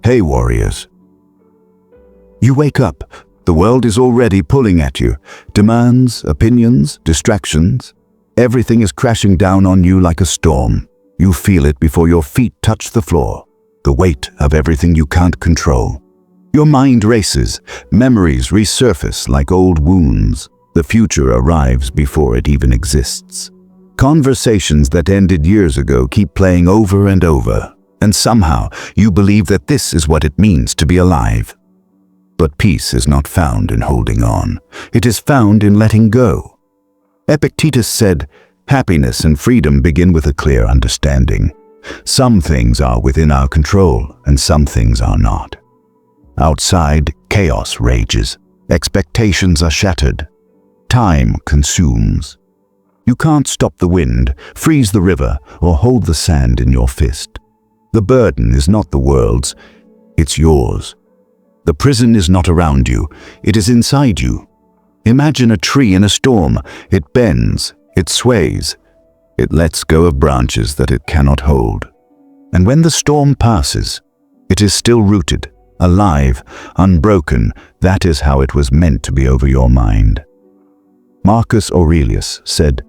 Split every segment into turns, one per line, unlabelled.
Hey warriors. You wake up. The world is already pulling at you. Demands, opinions, distractions. Everything is crashing down on you like a storm. You feel it before your feet touch the floor. The weight of everything you can't control. Your mind races. Memories resurface like old wounds. The future arrives before it even exists. Conversations that ended years ago keep playing over and over. And somehow you believe that this is what it means to be alive. But peace is not found in holding on. It is found in letting go. Epictetus said, "Happiness and freedom begin with a clear understanding. Some things are within our control, and some things are not." Outside, chaos rages. Expectations are shattered. Time consumes. You can't stop the wind, freeze the river, or hold the sand in your fist. The burden is not the world's, it's yours. The prison is not around you, it is inside you. Imagine a tree in a storm. It bends, it sways, it lets go of branches that it cannot hold. And when the storm passes, it is still rooted, alive, unbroken. That is how it was meant to be over your mind. Marcus Aurelius said,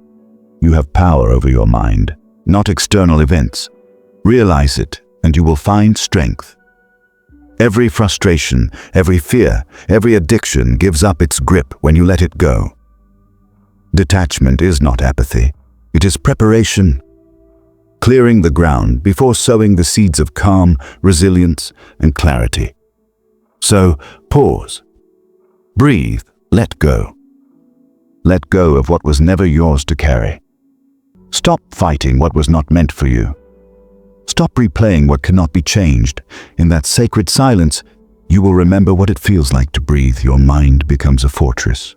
"You have power over your mind, not external events. Realize it, and you will find strength." Every frustration, every fear, every addiction gives up its grip when you let it go. Detachment is not apathy. It is preparation. Clearing the ground before sowing the seeds of calm, resilience, and clarity. So, pause. Breathe. Let go. Let go of what was never yours to carry. Stop fighting what was not meant for you. Stop replaying what cannot be changed. In that sacred silence, you will remember what it feels like to breathe. Your mind becomes a fortress.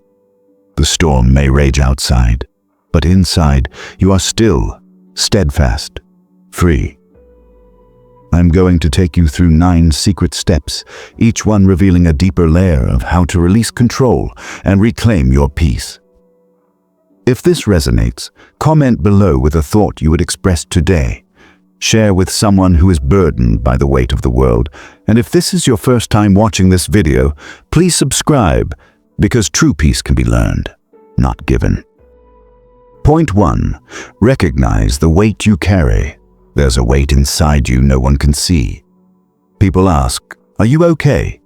The storm may rage outside, but inside you are still, steadfast, free. I'm going to take you through 9 secret steps, each one revealing a deeper layer of how to release control and reclaim your peace. If this resonates, comment below with a thought you would express today. Share with someone who is burdened by the weight of the world. And if this is your first time watching this video, please subscribe, because true peace can be learned, not given. Point 1. Recognize the weight you carry. There's a weight inside you no one can see. People ask, "Are you okay?"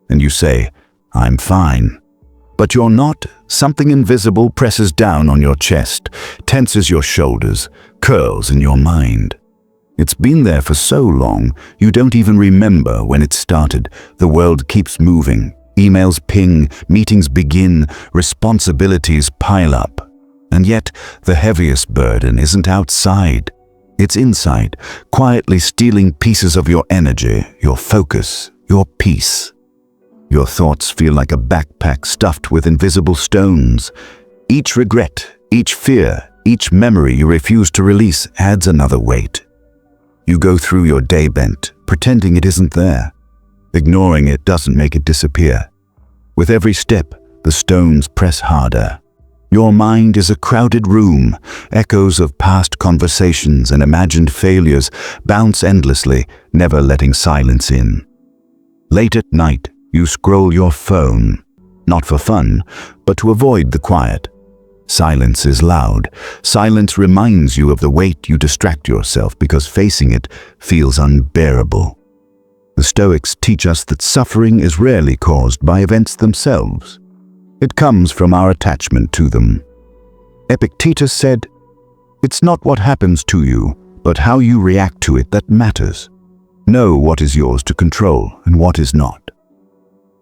And you say, "I'm fine." But you're not. Something invisible presses down on your chest, tenses your shoulders, curls in your mind. It's been there for so long, you don't even remember when it started. The world keeps moving. Emails ping, meetings begin, responsibilities pile up. And yet, the heaviest burden isn't outside. It's inside, quietly stealing pieces of your energy, your focus, your peace. Your thoughts feel like a backpack stuffed with invisible stones. Each regret, each fear, each memory you refuse to release adds another weight. You go through your day bent, pretending it isn't there. Ignoring it doesn't make it disappear. With every step, the stones press harder. Your mind is a crowded room. Echoes of past conversations and imagined failures bounce endlessly, never letting silence in. Late at night, you scroll your phone, not for fun, but to avoid the quiet. Silence is loud. Silence reminds you of the weight. You distract yourself because facing it feels unbearable. The Stoics teach us that suffering is rarely caused by events themselves. It comes from our attachment to them. Epictetus said, "It's not what happens to you, but how you react to it that matters. Know what is yours to control and what is not."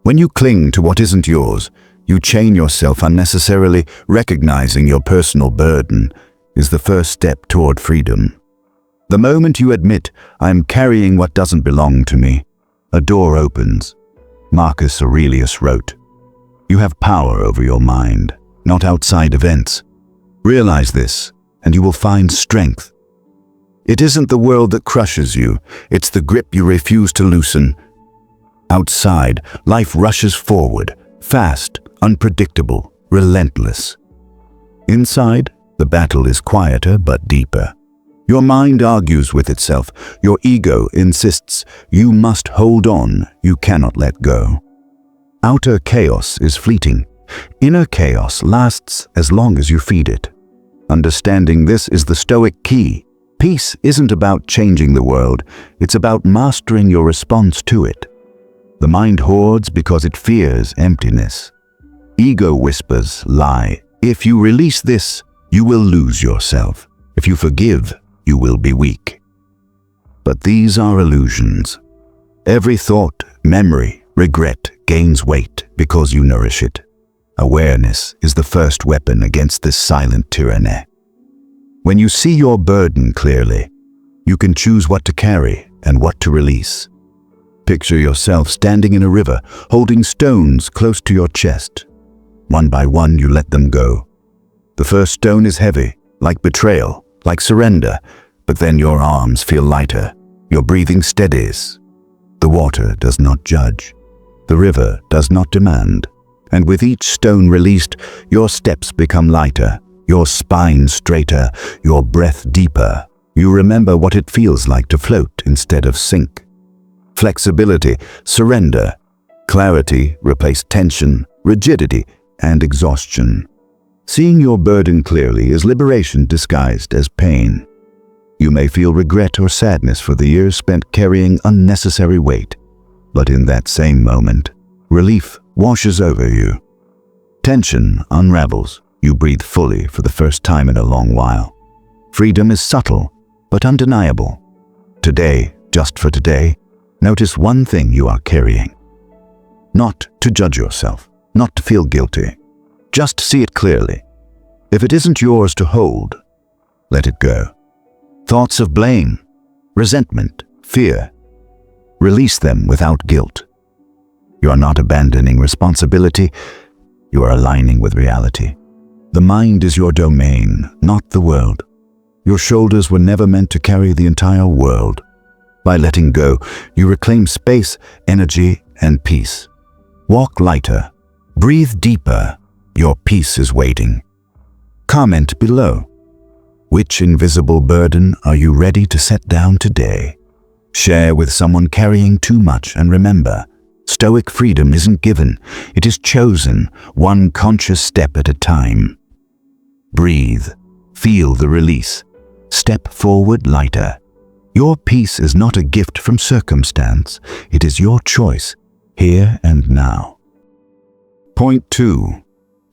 When you cling to what isn't yours, you chain yourself unnecessarily. Recognizing your personal burden is the first step toward freedom. The moment you admit, "I'm carrying what doesn't belong to me," a door opens. Marcus Aurelius wrote, "You have power over your mind, not outside events." Realize this, and you will find strength. It isn't the world that crushes you, it's the grip you refuse to loosen. Outside, life rushes forward, fast, unpredictable, relentless. Inside, the battle is quieter but deeper. Your mind argues with itself. Your ego insists you must hold on, you cannot let go. Outer chaos is fleeting. Inner chaos lasts as long as you feed it. Understanding this is the Stoic key. Peace isn't about changing the world, it's about mastering your response to it. The mind hoards because it fears emptiness. Ego whispers lie. If you release this, you will lose yourself. If you forgive, you will be weak. But these are illusions. Every thought, memory, regret gains weight because you nourish it. Awareness is the first weapon against this silent tyranny. When you see your burden clearly, you can choose what to carry and what to release. Picture yourself standing in a river, holding stones close to your chest. One by one, you let them go. The first stone is heavy, like betrayal, like surrender, but then your arms feel lighter. Your breathing steadies. The water does not judge. The river does not demand. And with each stone released, your steps become lighter, your spine straighter, your breath deeper. You remember what it feels like to float instead of sink. Flexibility, surrender. Clarity replaced tension, rigidity, and exhaustion. Seeing your burden clearly is liberation disguised as pain. You may feel regret or sadness for the years spent carrying unnecessary weight, but in that same moment, relief washes over you. Tension unravels. You breathe fully for the first time in a long while. Freedom is subtle, but undeniable. Today, just for today, notice one thing you are carrying. Not to judge yourself, not to feel guilty. Just see it clearly. If it isn't yours to hold, let it go. Thoughts of blame, resentment, fear. Release them without guilt. You are not abandoning responsibility, you are aligning with reality. The mind is your domain, not the world. Your shoulders were never meant to carry the entire world. By letting go, you reclaim space, energy, and peace. Walk lighter. Breathe deeper. Your peace is waiting. Comment below. Which invisible burden are you ready to set down today? Share with someone carrying too much, and remember, Stoic freedom isn't given, it is chosen, one conscious step at a time. Breathe, feel the release, step forward lighter. Your peace is not a gift from circumstance, it is your choice, here and now. Point 2.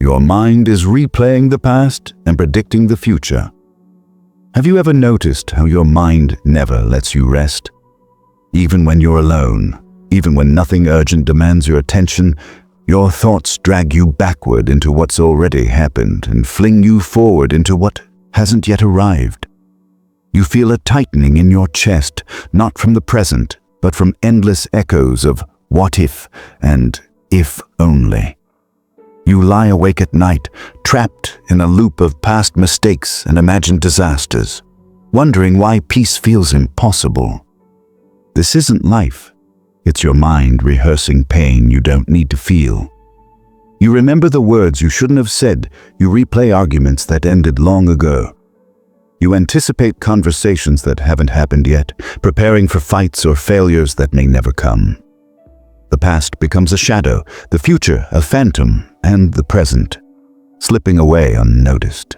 Your mind is replaying the past and predicting the future. Have you ever noticed how your mind never lets you rest? Even when you're alone, even when nothing urgent demands your attention, your thoughts drag you backward into what's already happened and fling you forward into what hasn't yet arrived. You feel a tightening in your chest, not from the present, but from endless echoes of what if and if only. You lie awake at night, trapped in a loop of past mistakes and imagined disasters, wondering why peace feels impossible. This isn't life. It's your mind rehearsing pain you don't need to feel. You remember the words you shouldn't have said. You replay arguments that ended long ago. You anticipate conversations that haven't happened yet, preparing for fights or failures that may never come. The past becomes a shadow, the future a phantom, and the present slipping away unnoticed.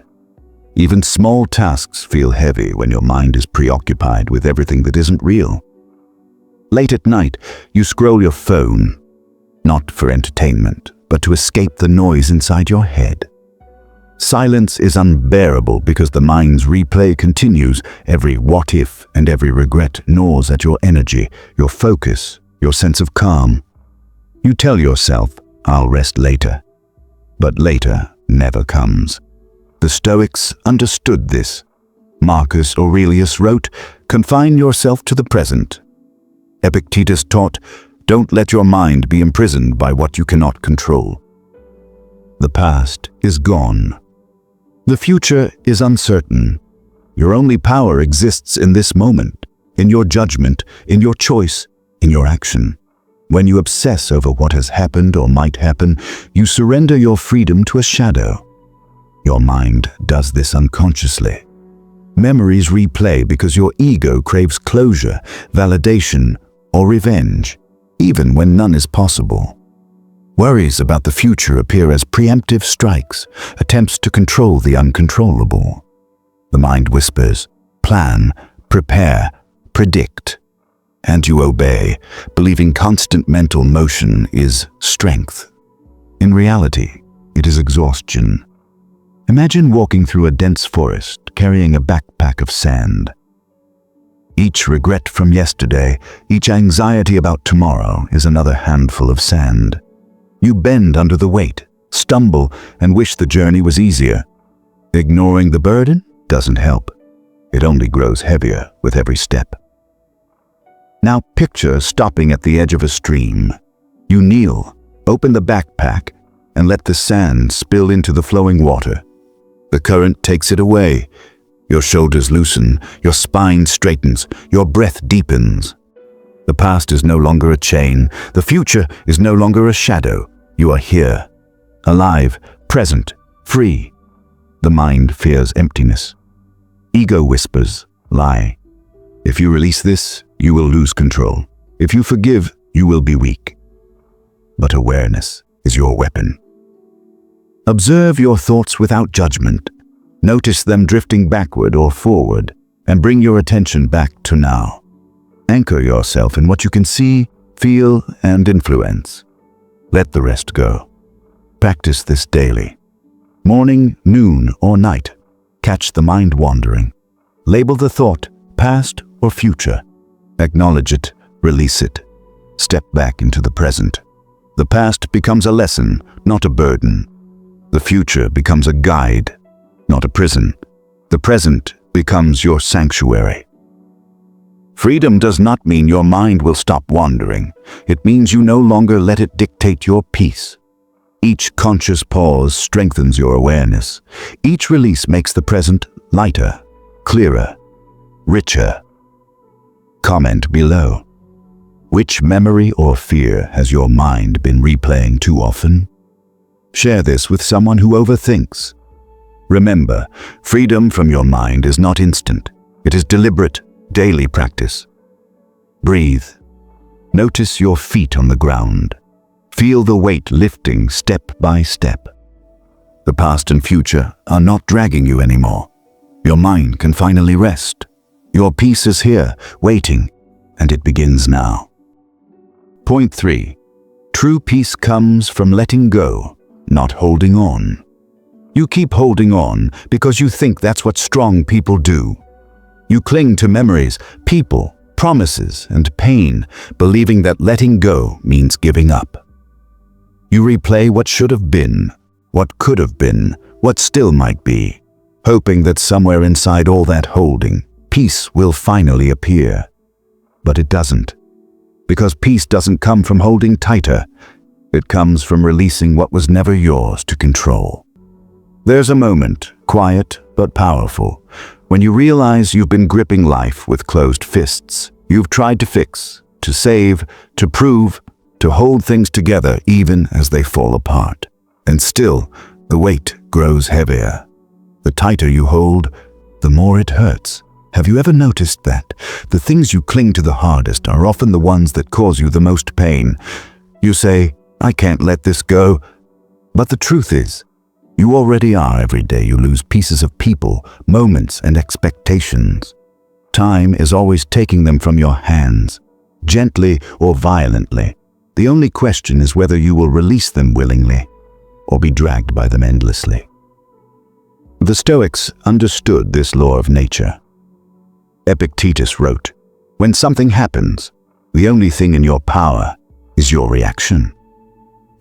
Even small tasks feel heavy when your mind is preoccupied with everything that isn't real. Late at night, you scroll your phone, not for entertainment, but to escape the noise inside your head. Silence is unbearable because the mind's replay continues. Every what if and every regret gnaws at your energy, your focus, your sense of calm. You tell yourself, I'll rest later. But later never comes. The Stoics understood this. Marcus Aurelius wrote, confine yourself to the present. Epictetus taught, don't let your mind be imprisoned by what you cannot control. The past is gone. The future is uncertain. Your only power exists in this moment, in your judgment, in your choice, in your action. When you obsess over what has happened or might happen, you surrender your freedom to a shadow. Your mind does this unconsciously. Memories replay because your ego craves closure, validation, or revenge, even when none is possible. Worries about the future appear as preemptive strikes, attempts to control the uncontrollable. The mind whispers, plan, prepare, predict, and you obey, believing constant mental motion is strength. In reality, it is exhaustion. Imagine walking through a dense forest, carrying a backpack of sand. Each regret from yesterday, each anxiety about tomorrow is another handful of sand. You bend under the weight, stumble, and wish the journey was easier. Ignoring the burden doesn't help. It only grows heavier with every step. Now picture stopping at the edge of a stream. You kneel, open the backpack, and let the sand spill into the flowing water. The current takes it away. Your shoulders loosen, your spine straightens, your breath deepens. The past is no longer a chain. The future is no longer a shadow. You are here, alive, present, free. The mind fears emptiness. Ego whispers, lie. If you release this, you will lose control. If you forgive, you will be weak. But awareness is your weapon. Observe your thoughts without judgment. Notice them drifting backward or forward, and bring your attention back to now. Anchor yourself in what you can see, feel, and influence. Let the rest go. Practice this daily. Morning, noon, or night. Catch the mind wandering. Label the thought, past or future. Acknowledge it, release it. Step back into the present. The past becomes a lesson, not a burden. The future becomes a guide, not a prison. The present becomes your sanctuary. Freedom does not mean your mind will stop wandering. It means you no longer let it dictate your peace. Each conscious pause strengthens your awareness. Each release makes the present lighter, clearer, richer. Comment below. Which memory or fear has your mind been replaying too often? Share this with someone who overthinks. Remember, freedom from your mind is not instant. It is deliberate, daily practice. Breathe. Notice your feet on the ground. Feel the weight lifting step by step. The past and future are not dragging you anymore. Your mind can finally rest. Your peace is here, waiting, and it begins now. Point 3. True peace comes from letting go, not holding on. You keep holding on because you think that's what strong people do. You cling to memories, people, promises, and pain, believing that letting go means giving up. You replay what should have been, what could have been, what still might be, hoping that somewhere inside all that holding, peace will finally appear. But it doesn't. Because peace doesn't come from holding tighter. It comes from releasing what was never yours to control. There's a moment, quiet but powerful, when you realize you've been gripping life with closed fists. You've tried to fix, to save, to prove, to hold things together even as they fall apart. And still, the weight grows heavier. The tighter you hold, the more it hurts. Have you ever noticed that? The things you cling to the hardest are often the ones that cause you the most pain. You say, I can't let this go. But the truth is, you already are. Every day you lose pieces of people, moments, and expectations. Time is always taking them from your hands, gently or violently. The only question is whether you will release them willingly or be dragged by them endlessly. The Stoics understood this law of nature. Epictetus wrote, "When something happens, the only thing in your power is your reaction."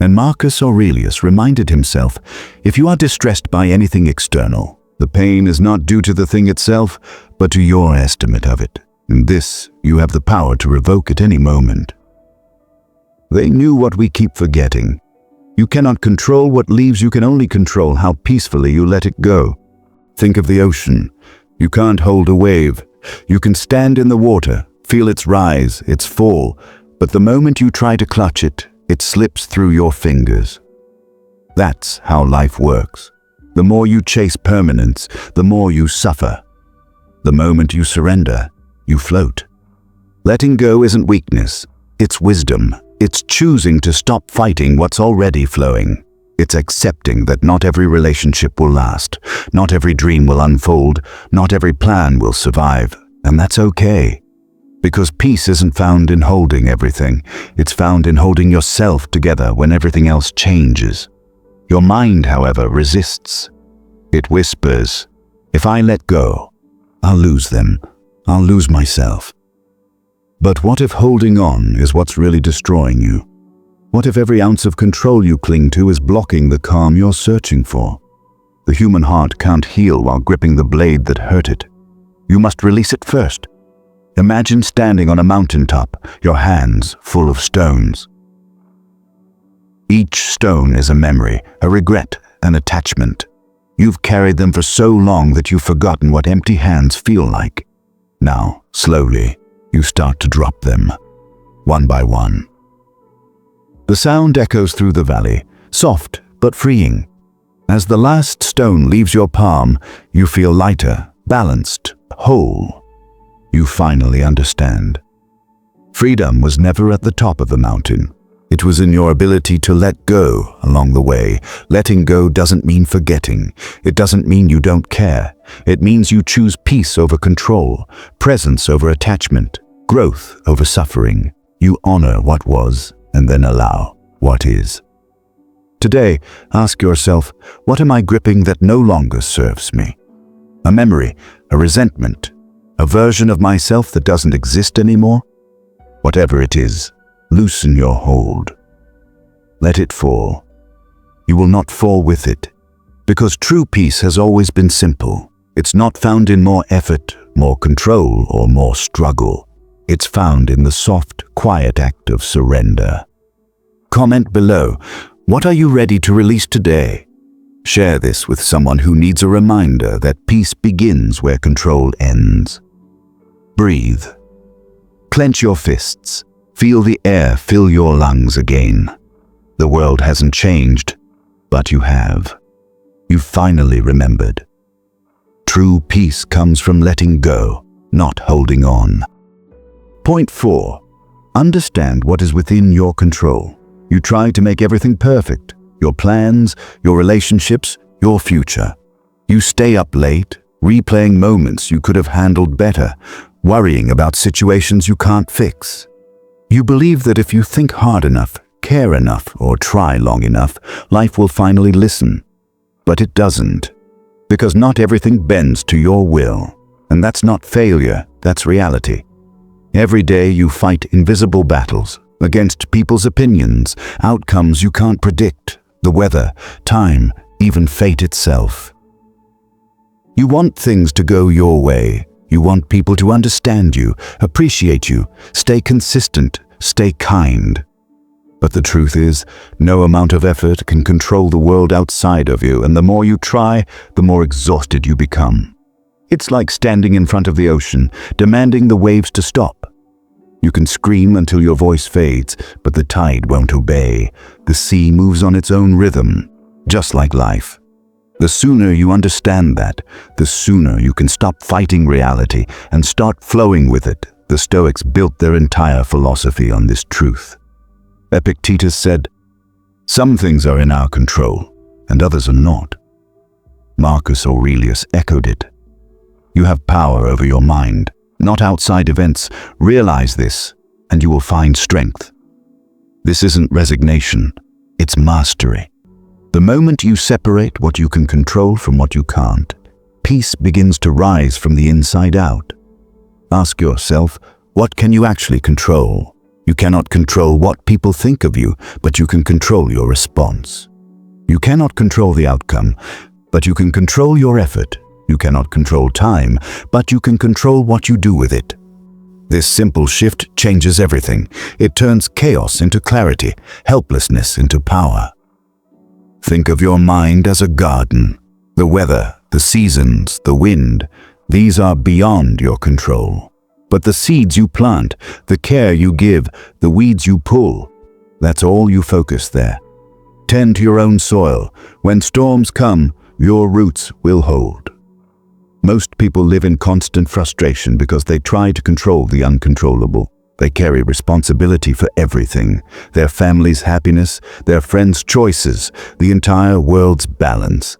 And Marcus Aurelius reminded himself, if you are distressed by anything external, the pain is not due to the thing itself, but to your estimate of it. And this you have the power to revoke at any moment. They knew what we keep forgetting. You cannot control what leaves, you can only control how peacefully you let it go. Think of the ocean. You can't hold a wave. You can stand in the water, feel its rise, its fall, but the moment you try to clutch it, it slips through your fingers. That's how life works. The more you chase permanence, the more you suffer. The moment you surrender, you float. Letting go isn't weakness, it's wisdom. It's choosing to stop fighting what's already flowing. It's accepting that not every relationship will last, not every dream will unfold, not every plan will survive, and that's okay. Because peace isn't found in holding everything, it's found in holding yourself together when everything else changes. Your mind, however, resists. It whispers, if I let go, I'll lose them, I'll lose myself. But what if holding on is what's really destroying you? What if every ounce of control you cling to is blocking the calm you're searching for? The human heart can't heal while gripping the blade that hurt it. You must release it first. Imagine standing on a mountaintop, your hands full of stones. Each stone is a memory, a regret, an attachment. You've carried them for so long that you've forgotten what empty hands feel like. Now, slowly, you start to drop them, one by one. The sound echoes through the valley, soft but freeing. As the last stone leaves your palm, you feel lighter, balanced, whole. You finally understand. Freedom was never at the top of the mountain. It was in your ability to let go along the way. Letting go doesn't mean forgetting. It doesn't mean you don't care. It means you choose peace over control, presence over attachment, growth over suffering. You honor what was and then allow what is. Today, ask yourself, what am I gripping that no longer serves me? A memory, a resentment, a version of myself that doesn't exist anymore? Whatever it is, loosen your hold. Let it fall. You will not fall with it, because true peace has always been simple. It's not found in more effort, more control, or more struggle. It's found in the soft, quiet act of surrender. Comment below, what are you ready to release today? Share this with someone who needs a reminder that peace begins where control ends. Breathe. Clench your fists. Feel the air fill your lungs again. The world hasn't changed, but you have. You've finally remembered. True peace comes from letting go, not holding on. Point 4. Understand what is within your control. You try to make everything perfect. Your plans, your relationships, your future. You stay up late, replaying moments you could have handled better, worrying about situations you can't fix. You believe that if you think hard enough, care enough, or try long enough, life will finally listen. But it doesn't. Because not everything bends to your will. And that's not failure, that's reality. Every day you fight invisible battles against people's opinions, outcomes you can't predict, the weather, time, even fate itself. You want things to go your way. You want people to understand you, appreciate you, stay consistent, stay kind. But the truth is, no amount of effort can control the world outside of you, and the more you try, the more exhausted you become. It's like standing in front of the ocean, demanding the waves to stop. You can scream until your voice fades, but the tide won't obey. The sea moves on its own rhythm, just like life. The sooner you understand that, the sooner you can stop fighting reality and start flowing with it. The Stoics built their entire philosophy on this truth. Epictetus said, "Some things are in our control, and others are not." Marcus Aurelius echoed it. You have power over your mind, not outside events. Realize this, and you will find strength. This isn't resignation, it's mastery. The moment you separate what you can control from what you can't, peace begins to rise from the inside out. Ask yourself, what can you actually control? You cannot control what people think of you, but you can control your response. You cannot control the outcome, but you can control your effort. You cannot control time, but you can control what you do with it. This simple shift changes everything. It turns chaos into clarity, helplessness into power. Think of your mind as a garden. The weather, the seasons, the wind, these are beyond your control. But the seeds you plant, the care you give, the weeds you pull, that's all you focus there. Tend to your own soil. When storms come, your roots will hold. Most people live in constant frustration because they try to control the uncontrollable. They carry responsibility for everything: their family's happiness, their friends' choices, the entire world's balance.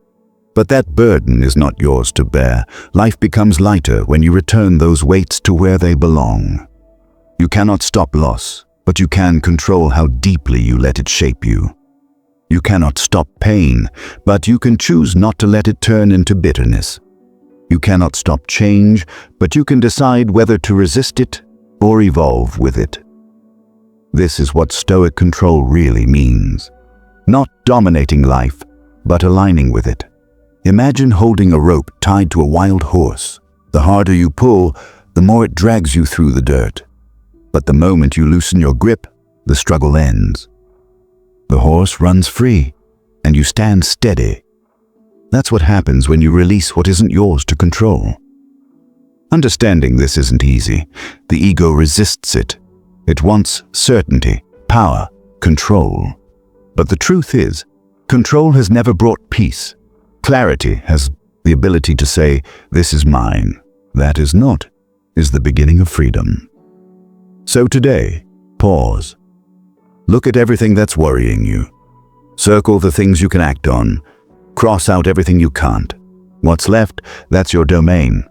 But that burden is not yours to bear. Life becomes lighter when you return those weights to where they belong. You cannot stop loss, but you can control how deeply you let it shape you. You cannot stop pain, but you can choose not to let it turn into bitterness. You cannot stop change, but you can decide whether to resist it or evolve with it. This is what Stoic control really means. Not dominating life, but aligning with it. Imagine holding a rope tied to a wild horse. The harder you pull, the more it drags you through the dirt. But the moment you loosen your grip, the struggle ends. The horse runs free, and you stand steady. That's what happens when you release what isn't yours to control. Understanding this isn't easy. The ego resists it. It wants certainty, power, control. But the truth is, control has never brought peace. Clarity has the ability to say, "This is mine, that is not," is the beginning of freedom. So today, pause. Look at everything that's worrying you. Circle the things you can act on. Cross out everything you can't. What's left, that's your domain.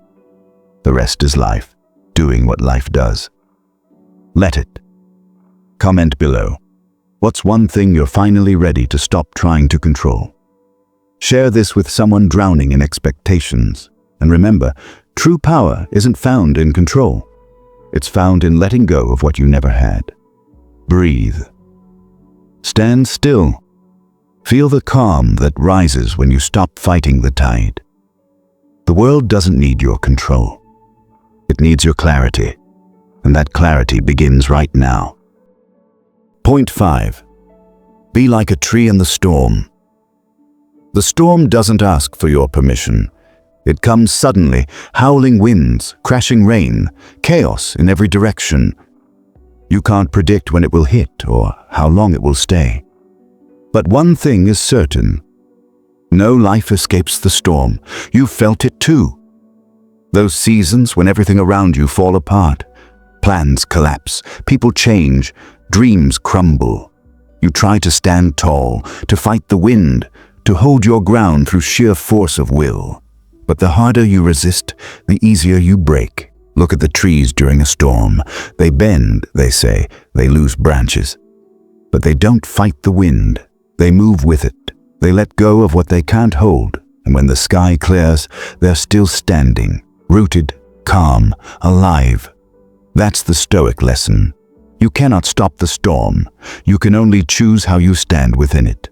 The rest is life, doing what life does. Let it. Comment below. What's one thing you're finally ready to stop trying to control? Share this with someone drowning in expectations. And remember, true power isn't found in control. It's found in letting go of what you never had. Breathe. Stand still. Feel the calm that rises when you stop fighting the tide. The world doesn't need your control. It needs your clarity. And that clarity begins right now. Point 5. Be like a tree in the storm. The storm doesn't ask for your permission. It comes suddenly, howling winds, crashing rain, chaos in every direction. You can't predict when it will hit or how long it will stay. But one thing is certain. No life escapes the storm. You've felt it too. Those seasons when everything around you fall apart. Plans collapse, people change, dreams crumble. You try to stand tall, to fight the wind, to hold your ground through sheer force of will. But the harder you resist, the easier you break. Look at the trees during a storm. They bend, they say, they lose branches. But they don't fight the wind. They move with it. They let go of what they can't hold. And when the sky clears, they're still standing, rooted, calm, alive. That's the Stoic lesson. You cannot stop the storm. You can only choose how you stand within it.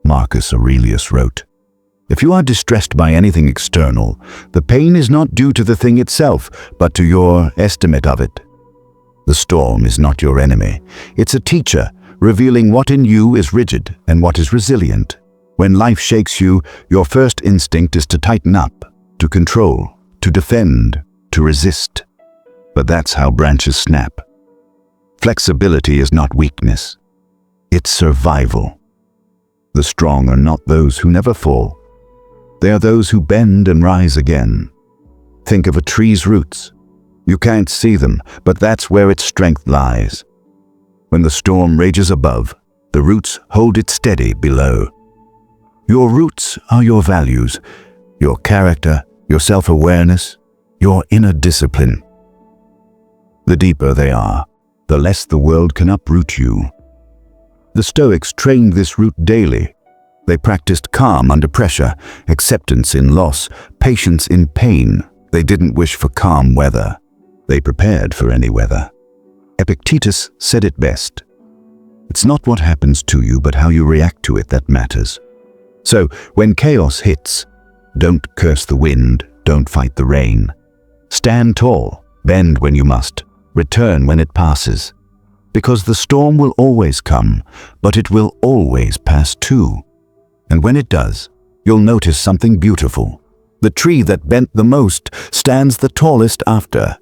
Marcus Aurelius wrote, "If you are distressed by anything external, the pain is not due to the thing itself, but to your estimate of it." The storm is not your enemy. It's a teacher, revealing what in you is rigid and what is resilient. When life shakes you, your first instinct is to tighten up, to control, to defend, to resist. But that's how branches snap. Flexibility is not weakness. It's survival. The strong are not those who never fall. They are those who bend and rise again. Think of a tree's roots. You can't see them, but that's where its strength lies. When the storm rages above, the roots hold it steady below. Your roots are your values, your character, your self-awareness, your inner discipline. The deeper they are, the less the world can uproot you. The Stoics trained this root daily. They practiced calm under pressure, acceptance in loss, patience in pain. They didn't wish for calm weather. They prepared for any weather. Epictetus said it best. It's not what happens to you, but how you react to it that matters. So, when chaos hits, don't curse the wind, don't fight the rain. Stand tall, bend when you must, return when it passes. Because the storm will always come, but it will always pass too. And when it does, you'll notice something beautiful. The tree that bent the most stands the tallest after.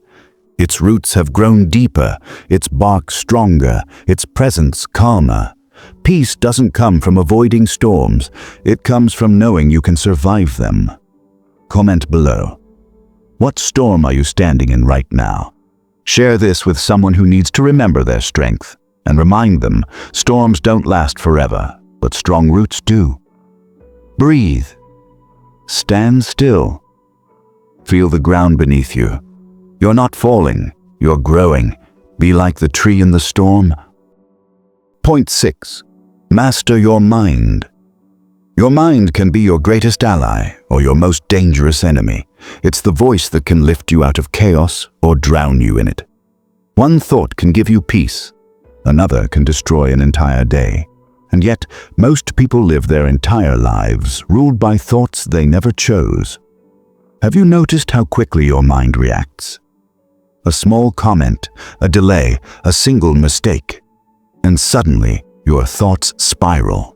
Its roots have grown deeper, its bark stronger, its presence calmer. Peace doesn't come from avoiding storms, it comes from knowing you can survive them. Comment below. What storm are you standing in right now? Share this with someone who needs to remember their strength, and remind them storms don't last forever, but strong roots do. Breathe. Stand still. Feel the ground beneath you. You're not falling, you're growing. Be like the tree in the storm. Point 6. Master your mind. Your mind can be your greatest ally or your most dangerous enemy. It's the voice that can lift you out of chaos or drown you in it. One thought can give you peace. Another can destroy an entire day. And yet, most people live their entire lives ruled by thoughts they never chose. Have you noticed how quickly your mind reacts? A small comment, a delay, a single mistake, and suddenly your thoughts spiral.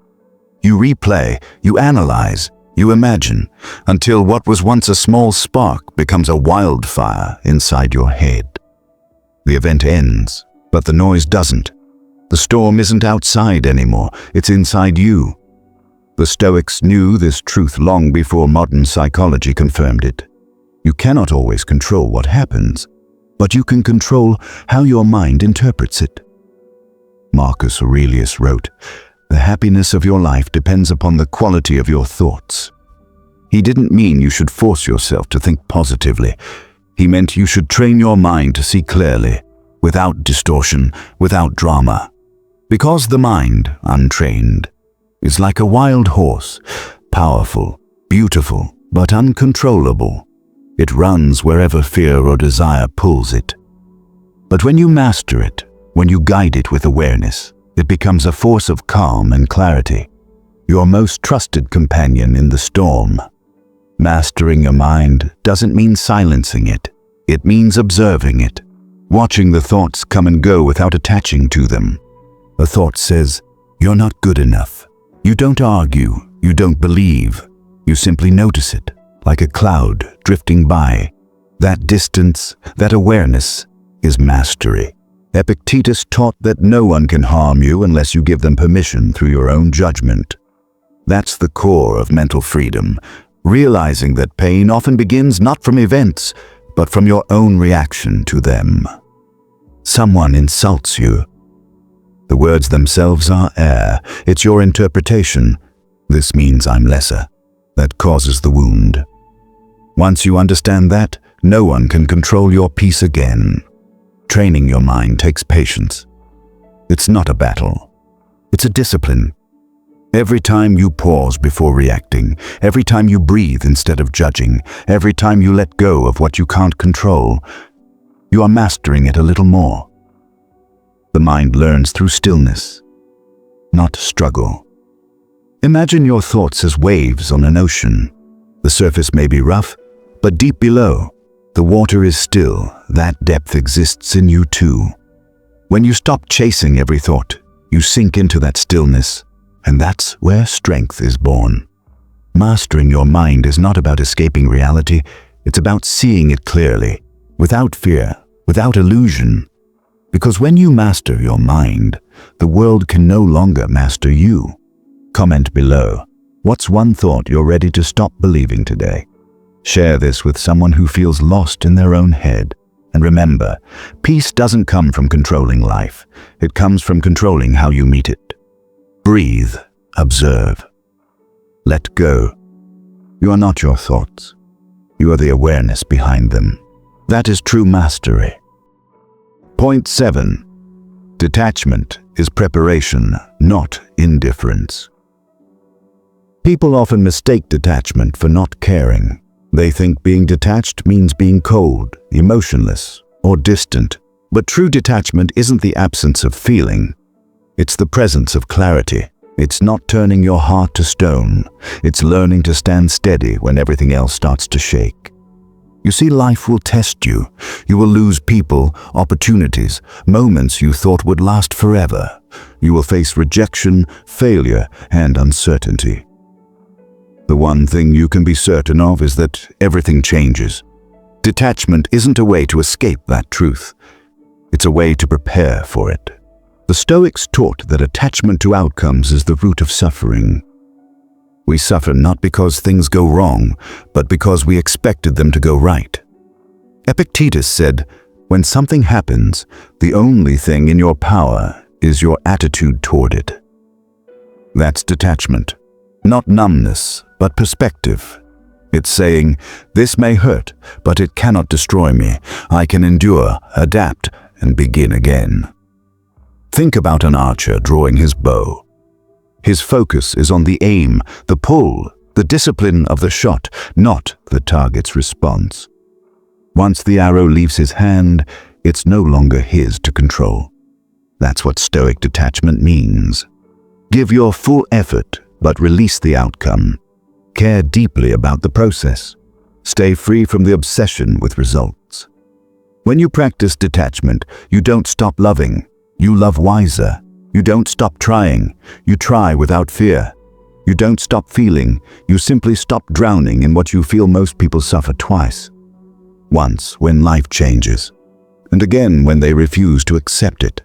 You replay, you analyze, you imagine, until what was once a small spark becomes a wildfire inside your head. The event ends, but the noise doesn't. The storm isn't outside anymore, it's inside you. The Stoics knew this truth long before modern psychology confirmed it. You cannot always control what happens, but you can control how your mind interprets it. Marcus Aurelius wrote, "The happiness of your life depends upon the quality of your thoughts." He didn't mean you should force yourself to think positively. He meant you should train your mind to see clearly, without distortion, without drama. Because the mind, untrained, is like a wild horse, powerful, beautiful, but uncontrollable. It runs wherever fear or desire pulls it. But when you master it, when you guide it with awareness, it becomes a force of calm and clarity, your most trusted companion in the storm. Mastering your mind doesn't mean silencing it. It means observing it, watching the thoughts come and go without attaching to them. A thought says, "You're not good enough." You don't argue, you don't believe. You simply notice it, like a cloud drifting by. That distance, that awareness, is mastery. Epictetus taught that no one can harm you unless you give them permission through your own judgment. That's the core of mental freedom, realizing that pain often begins not from events, but from your own reaction to them. Someone insults you. The words themselves are air. It's your interpretation. "This means I'm lesser." That causes the wound. Once you understand that, no one can control your peace again. Training your mind takes patience. It's not a battle. It's a discipline. Every time you pause before reacting, every time you breathe instead of judging, every time you let go of what you can't control, you are mastering it a little more. The mind learns through stillness, not struggle. Imagine your thoughts as waves on an ocean. The surface may be rough, but deep below, the water is still. That depth exists in you too. When you stop chasing every thought, you sink into that stillness, and that's where strength is born. Mastering your mind is not about escaping reality, it's about seeing it clearly, without fear, without illusion. Because when you master your mind, the world can no longer master you. Comment below. What's one thought you're ready to stop believing today? Share this with someone who feels lost in their own head. And remember, peace doesn't come from controlling life. It comes from controlling how you meet it. Breathe, observe, let go. You are not your thoughts. You are the awareness behind them. That is true mastery. Point 7. Detachment is preparation, not indifference. People often mistake detachment for not caring. They think being detached means being cold, emotionless, or distant. But true detachment isn't the absence of feeling. It's the presence of clarity. It's not turning your heart to stone. It's learning to stand steady when everything else starts to shake. You see, life will test you. You will lose people, opportunities, moments you thought would last forever. You will face rejection, failure, and uncertainty. The one thing you can be certain of is that everything changes. Detachment isn't a way to escape that truth. It's a way to prepare for it. The Stoics taught that attachment to outcomes is the root of suffering. We suffer not because things go wrong, but because we expected them to go right. Epictetus said, "When something happens, the only thing in your power is your attitude toward it." That's detachment. Not numbness, but perspective. It's saying, this may hurt, but it cannot destroy me. I can endure, adapt, and begin again. Think about an archer drawing his bow. His focus is on the aim, the pull, the discipline of the shot, not the target's response. Once the arrow leaves his hand, it's no longer his to control. That's what Stoic detachment means. Give your full effort, but release the outcome. Care deeply about the process. Stay free from the obsession with results. When you practice detachment, you don't stop loving. You love wiser. You don't stop trying. You try without fear. You don't stop feeling. You simply stop drowning in what you feel most people suffer twice. Once when life changes, and again when they refuse to accept it.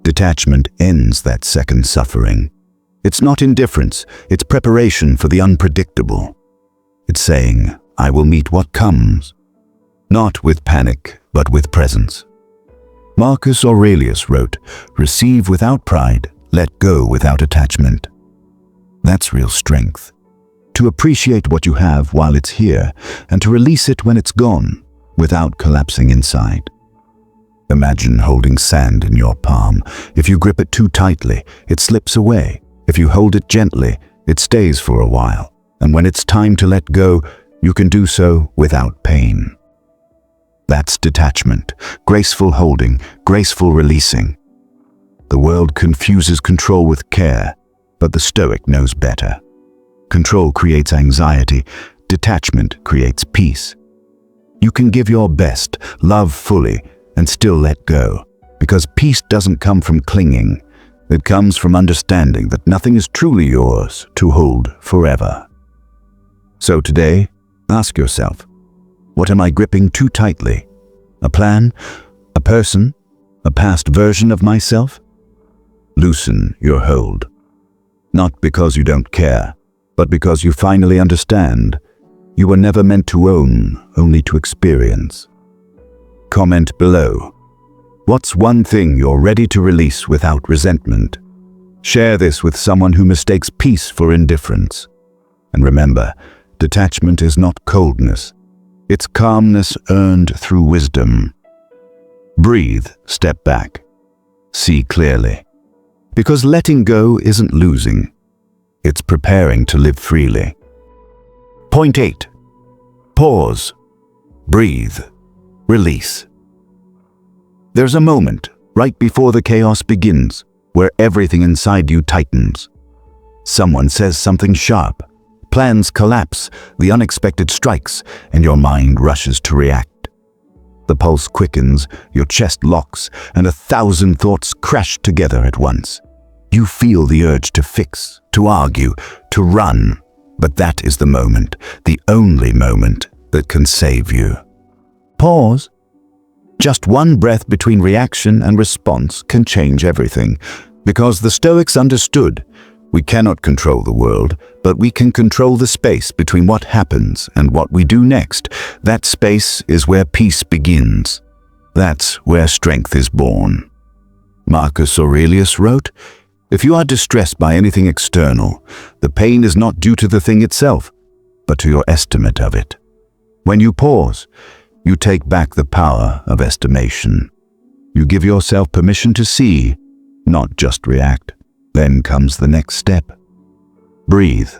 Detachment ends that second suffering. It's not indifference, it's preparation for the unpredictable. It's saying, I will meet what comes. Not with panic, but with presence. Marcus Aurelius wrote, "Receive without pride, let go without attachment." That's real strength. To appreciate what you have while it's here, and to release it when it's gone, without collapsing inside. Imagine holding sand in your palm. If you grip it too tightly, it slips away. If you hold it gently, it stays for a while. And when it's time to let go, you can do so without pain. That's detachment, graceful holding, graceful releasing. The world confuses control with care, but the Stoic knows better. Control creates anxiety, detachment creates peace. You can give your best, love fully, and still let go, because peace doesn't come from clinging. It comes from understanding that nothing is truly yours to hold forever. So today, ask yourself, what am I gripping too tightly? A plan? A person? A past version of myself? Loosen your hold. Not because you don't care, but because you finally understand. You were never meant to own, only to experience. Comment below. What's one thing you're ready to release without resentment? Share this with someone who mistakes peace for indifference. And remember, detachment is not coldness. It's calmness earned through wisdom. Breathe, step back. See clearly. Because letting go isn't losing. It's preparing to live freely. Point 8. Pause. Breathe. Release. There's a moment, right before the chaos begins, where everything inside you tightens. Someone says something sharp. Plans collapse, the unexpected strikes, and your mind rushes to react. The pulse quickens, your chest locks, and 1,000 thoughts crash together at once. You feel the urge to fix, to argue, to run. But that is the moment, the only moment that can save you. Pause. Just one breath between reaction and response can change everything. Because the Stoics understood, we cannot control the world, but we can control the space between what happens and what we do next. That space is where peace begins. That's where strength is born. Marcus Aurelius wrote, "If you are distressed by anything external, the pain is not due to the thing itself, but to your estimate of it." When you pause, you take back the power of estimation. You give yourself permission to see, not just react. Then comes the next step. Breathe.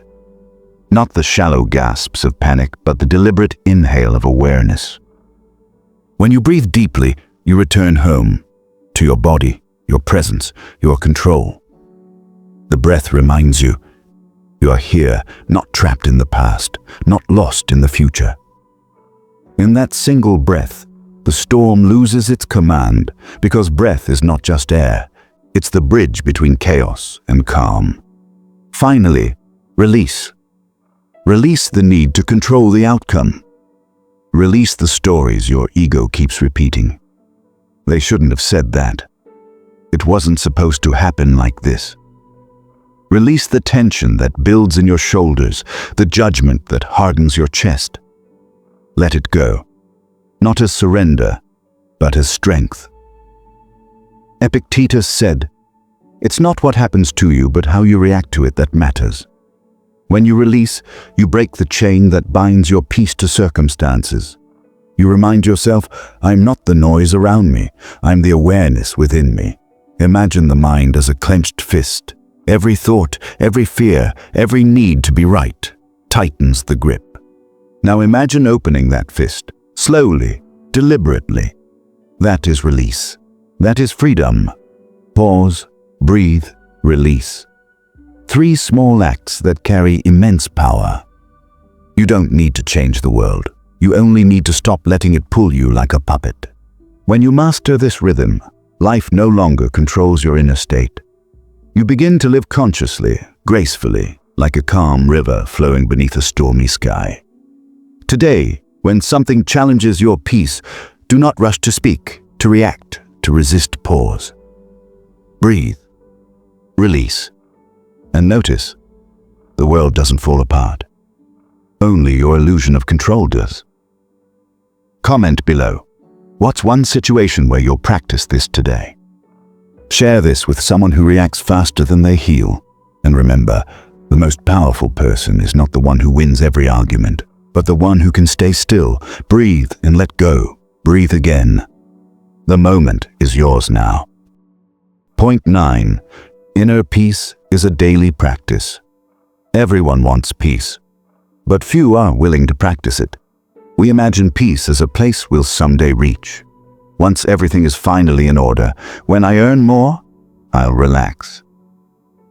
Not the shallow gasps of panic, but the deliberate inhale of awareness. When you breathe deeply, you return home, to your body, your presence, your control. The breath reminds you, you are here, not trapped in the past, not lost in the future. In that single breath, the storm loses its command, because breath is not just air, it's the bridge between chaos and calm. Finally, release. Release the need to control the outcome. Release the stories your ego keeps repeating. They shouldn't have said that. It wasn't supposed to happen like this. Release the tension that builds in your shoulders, the judgment that hardens your chest. Let it go. not as surrender, but as strength. Epictetus said, "It's not what happens to you, but how you react to it that matters." When you release, you break the chain that binds your peace to circumstances. You remind yourself, I'm not the noise around me, I'm the awareness within me. Imagine the mind as a clenched fist. Every thought, every fear, every need to be right tightens the grip. Now imagine opening that fist, slowly, deliberately. That is release. That is freedom. Pause, breathe, release. 3 small acts that carry immense power. You don't need to change the world. You only need to stop letting it pull you like a puppet. When you master this rhythm, life no longer controls your inner state. You begin to live consciously, gracefully, like a calm river flowing beneath a stormy sky. Today, when something challenges your peace, do not rush to speak, to react, to resist. Pause. Breathe. Release. And notice, the world doesn't fall apart. Only your illusion of control does. Comment below. What's one situation where you'll practice this today? Share this with someone who reacts faster than they heal. And remember, the most powerful person is not the one who wins every argument, but the one who can stay still, breathe and let go. Breathe again. The moment is yours now. Point 9. Inner peace is a daily practice. Everyone wants peace, but few are willing to practice it. We imagine peace as a place we'll someday reach. Once everything is finally in order, when I earn more, I'll relax.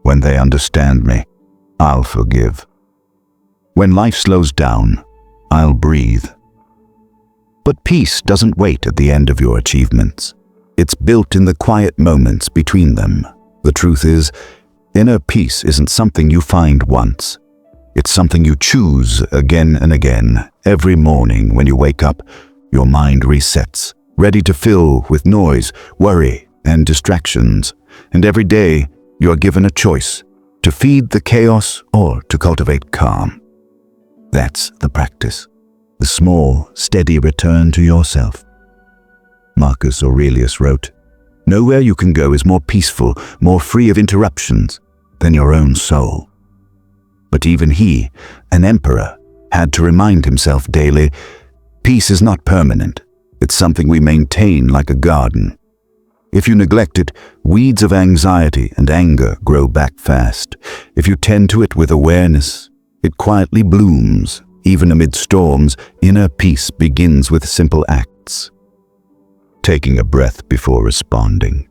When they understand me, I'll forgive. When life slows down, I'll breathe. But peace doesn't wait at the end of your achievements. It's built in the quiet moments between them. The truth is, inner peace isn't something you find once. It's something you choose again and again. Every morning when you wake up, your mind resets, ready to fill with noise, worry, and distractions. And every day, you're given a choice, to feed the chaos or to cultivate calm. That's the practice, the small, steady return to yourself. Marcus Aurelius wrote, "Nowhere you can go is more peaceful, more free of interruptions than your own soul." But even he, an emperor, had to remind himself daily, peace is not permanent. It's something we maintain like a garden. If you neglect it, weeds of anxiety and anger grow back fast. If you tend to it with awareness, it quietly blooms. Even amid storms, inner peace begins with simple acts. Taking a breath before responding.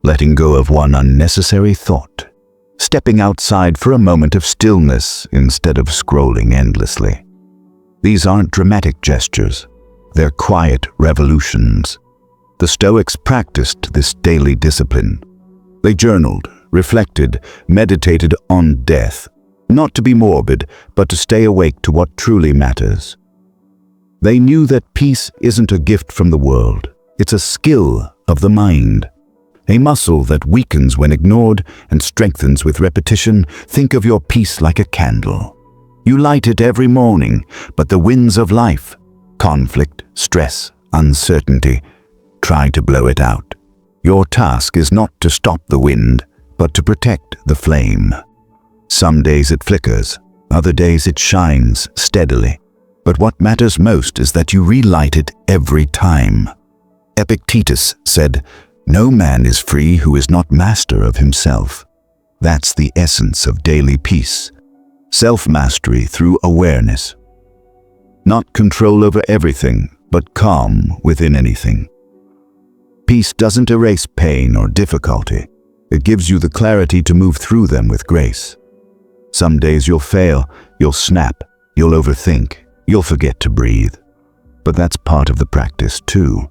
Letting go of one unnecessary thought. Stepping outside for a moment of stillness instead of scrolling endlessly. These aren't dramatic gestures. They're quiet revolutions. The Stoics practiced this daily discipline. They journaled, reflected, meditated on death, not to be morbid, but to stay awake to what truly matters. They knew that peace isn't a gift from the world. It's a skill of the mind. A muscle that weakens when ignored and strengthens with repetition. Think of your peace like a candle. You light it every morning, but the winds of life, conflict, stress, uncertainty, try to blow it out. Your task is not to stop the wind, but to protect the flame. Some days it flickers, other days it shines steadily. But what matters most is that you relight it every time. Epictetus said, "No man is free who is not master of himself." That's the essence of daily peace. Self-mastery through awareness. Not control over everything, but calm within anything. Peace doesn't erase pain or difficulty. It gives you the clarity to move through them with grace. Some days you'll fail, you'll snap, you'll overthink, you'll forget to breathe. But that's part of the practice too.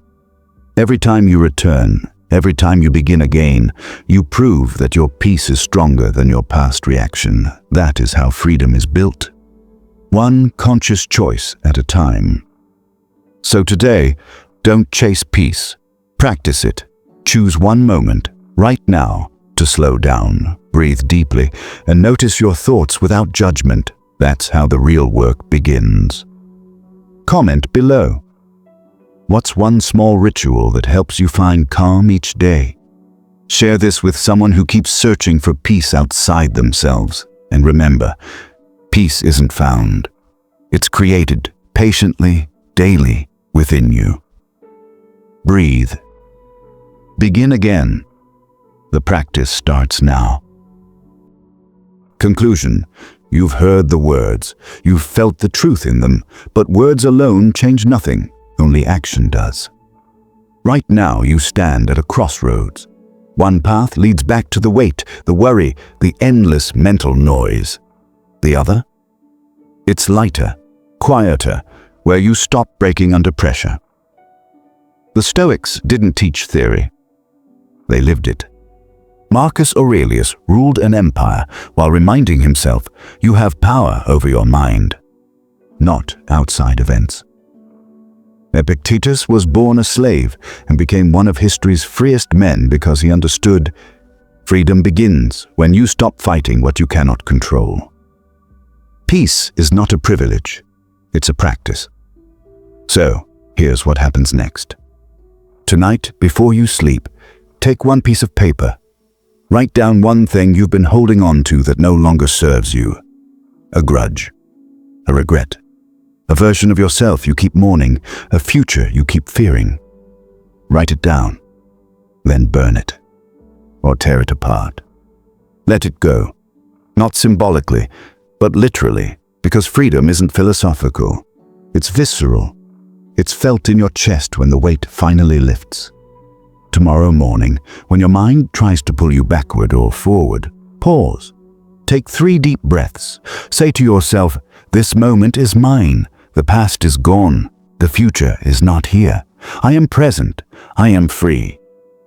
Every time you return, every time you begin again, you prove that your peace is stronger than your past reaction. That is how freedom is built. One conscious choice at a time. So today, don't chase peace. Practice it. Choose one moment, right now, to slow down, breathe deeply, and notice your thoughts without judgment. That's how the real work begins. Comment below. What's one small ritual that helps you find calm each day? Share this with someone who keeps searching for peace outside themselves. And remember, peace isn't found. It's created patiently, daily, within you. Breathe. Begin again. The practice starts now. Conclusion. You've heard the words. You've felt the truth in them. But words alone change nothing. Only action does. Right now you stand at a crossroads. One path leads back to the weight, the worry, the endless mental noise. The other? It's lighter, quieter, where you stop breaking under pressure. The Stoics didn't teach theory. They lived it. Marcus Aurelius ruled an empire while reminding himself, you have power over your mind, not outside events. Epictetus was born a slave and became one of history's freest men because he understood freedom begins when you stop fighting what you cannot control. Peace is not a privilege, it's a practice. So, here's what happens next. Tonight, before you sleep, take one piece of paper. Write down one thing you've been holding on to that no longer serves you. A grudge, a regret, a version of yourself you keep mourning, a future you keep fearing. Write it down, then burn it, or tear it apart. Let it go, not symbolically, but literally, because freedom isn't philosophical. It's visceral. It's felt in your chest when the weight finally lifts. Tomorrow morning, when your mind tries to pull you backward or forward, pause. Take 3 deep breaths. Say to yourself, this moment is mine. The past is gone. The future is not here. I am present. I am free.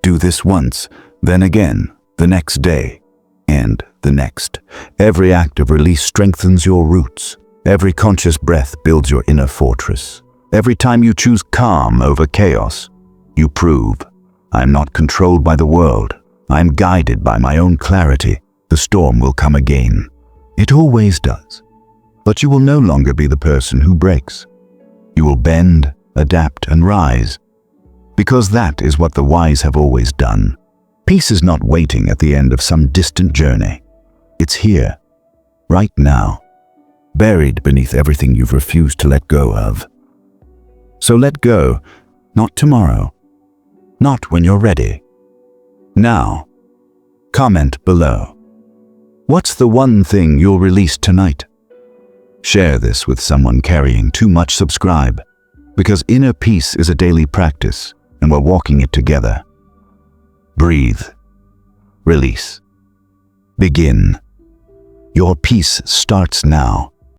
Do this once, then again, the next day, and the next. Every act of release strengthens your roots. Every conscious breath builds your inner fortress. Every time you choose calm over chaos, you prove, I am not controlled by the world. I am guided by my own clarity. The storm will come again. It always does. But you will no longer be the person who breaks. You will bend, adapt, and rise. Because that is what the wise have always done. Peace is not waiting at the end of some distant journey. It's here, right now, buried beneath everything you've refused to let go of. So let go, not tomorrow, not when you're ready. Now, comment below. What's the one thing you'll release tonight? Share this with someone carrying too much. Subscribe, because inner peace is a daily practice, and we're walking it together. Breathe. Release. Begin. Your peace starts now.